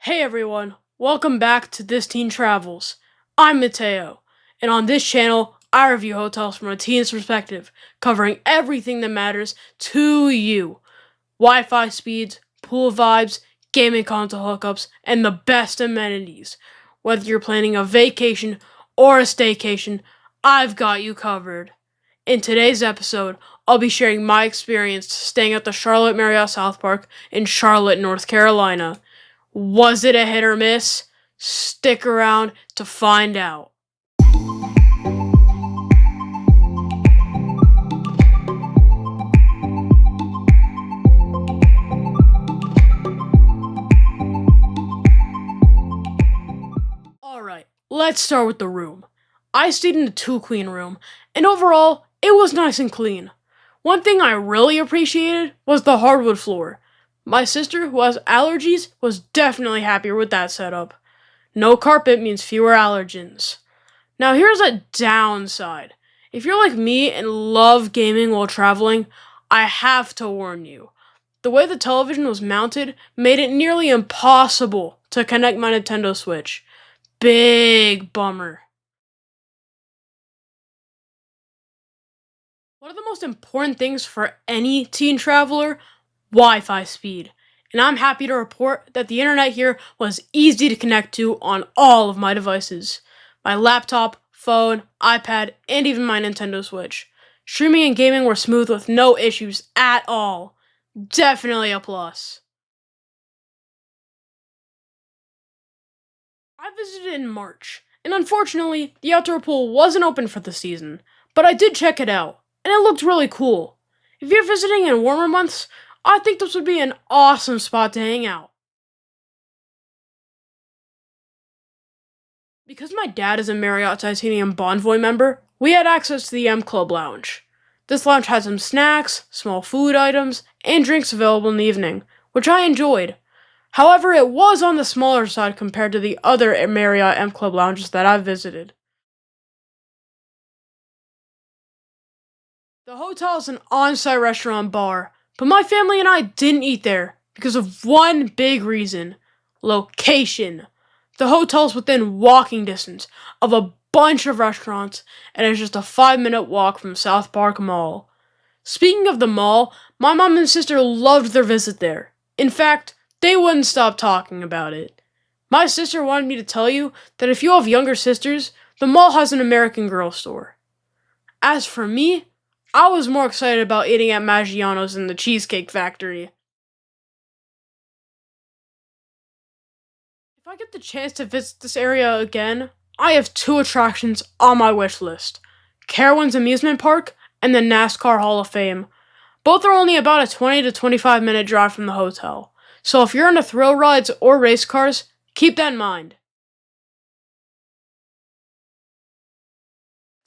Hey everyone, welcome back to This Teen Travels. I'm Mateo, and on this channel, I review hotels from a teen's perspective, covering everything that matters to you. Wi-Fi speeds, pool vibes, gaming console hookups, and the best amenities. Whether you're planning a vacation or a staycation, I've got you covered. In today's episode, I'll be sharing my experience staying at the Charlotte Marriott SouthPark in Charlotte, North Carolina. Was it a hit or miss? Stick around to find out. Alright, let's start with the room. I stayed in the 2-queen room, and overall, it was nice and clean. One thing I really appreciated was the hardwood floor. My sister, who has allergies, was definitely happier with that setup. No carpet means fewer allergens. Now here's a downside. If you're like me and love gaming while traveling, I have to warn you. The way the television was mounted made it nearly impossible to connect my Nintendo Switch. Big bummer. One of the most important things for any teen traveler, Wi-Fi speed. And I'm happy to report that the internet here was easy to connect to on all of my devices. My laptop, phone, iPad, and even my Nintendo Switch. Streaming and gaming were smooth with no issues at all. Definitely a plus. I visited in March, and unfortunately, the outdoor pool wasn't open for the season, but I did check it out, and it looked really cool. If you're visiting in warmer months, I think this would be an awesome spot to hang out. Because my dad is a Marriott Titanium Bonvoy member, we had access to the M Club Lounge. This lounge had some snacks, small food items, and drinks available in the evening, which I enjoyed. However, it was on the smaller side compared to the other Marriott M Club lounges that I've visited. The hotel is an on-site restaurant bar, but my family and I didn't eat there because of one big reason: location. The hotel's within walking distance of a bunch of restaurants and is just a 5-minute walk from South Park Mall. Speaking of the mall, my mom and sister loved their visit there. In fact, they wouldn't stop talking about it. My sister wanted me to tell you that if you have younger sisters, the mall has an American Girl store. As for me, I was more excited about eating at Maggiano's than the Cheesecake Factory. If I get the chance to visit this area again, I have 2 attractions on my wish list: Carowinds Amusement Park and the NASCAR Hall of Fame. Both are only about a 20 to 25-minute drive from the hotel, so if you're into thrill rides or race cars, keep that in mind.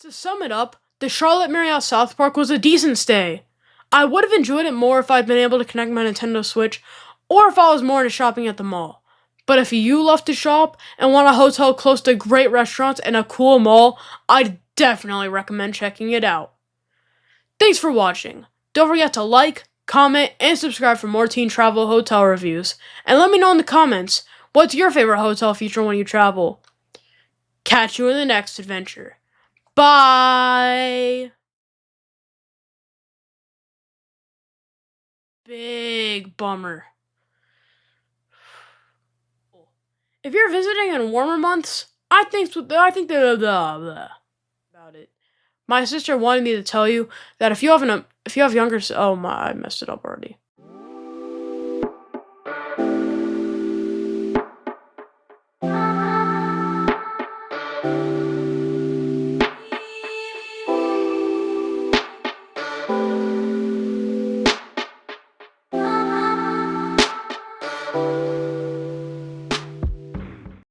To sum it up, the Charlotte Marriott SouthPark was a decent stay. I would have enjoyed it more if I'd been able to connect my Nintendo Switch, or if I was more into shopping at the mall. But if you love to shop and want a hotel close to great restaurants and a cool mall, I'd definitely recommend checking it out. Thanks for watching. Don't forget to like, comment, and subscribe for more teen travel hotel reviews. And let me know in the comments, what's your favorite hotel feature when you travel? Catch you in the next adventure. Bye! Big bummer. If you're visiting in warmer months, I think that about it. My sister wanted me to tell you that if you have younger, oh my, I messed it up already.